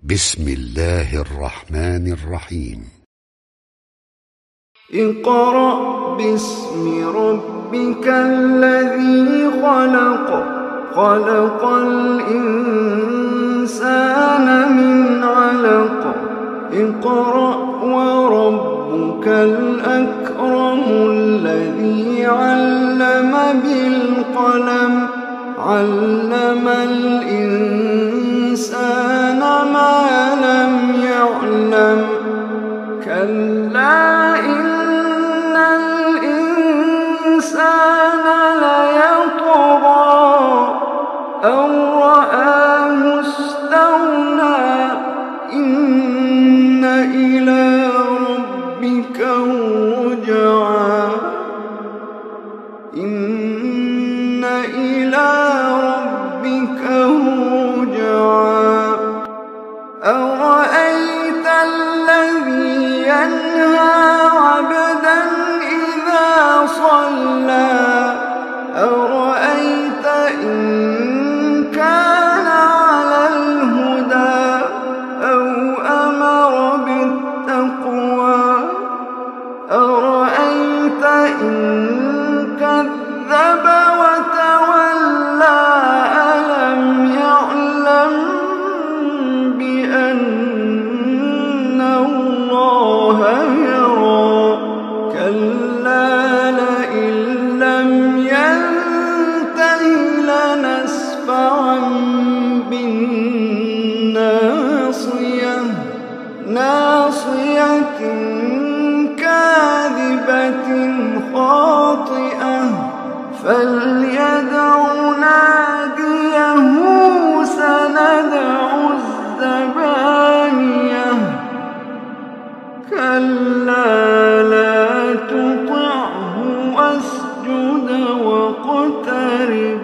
بسم الله الرحمن الرحيم. اقرأ باسم ربك الذي خلق، خلق الإنسان من علق. اقرأ وربك الأكرم الذي علم بالقلم، علم الإنسان ما لم يعلم. كلا إن الإنسان ليطغى أن رآه استغنى. إن إلى ربك الرجعى، إن إلى ربك الرجعى. أرأيت الذي ينهى عبدا إذا صلى، أرأيت إن كان على الهدى أو أمر بالتقوى، أرأيت إن كذب وتولى ألم يعلم بأن الله يرى. كلا لئن لم ينته لنسفعا بالناصية، ناصية كاذبة خاطئة. فليدع ناديه سندع الزبانية. كلا لا تطعه واسجد واقترب.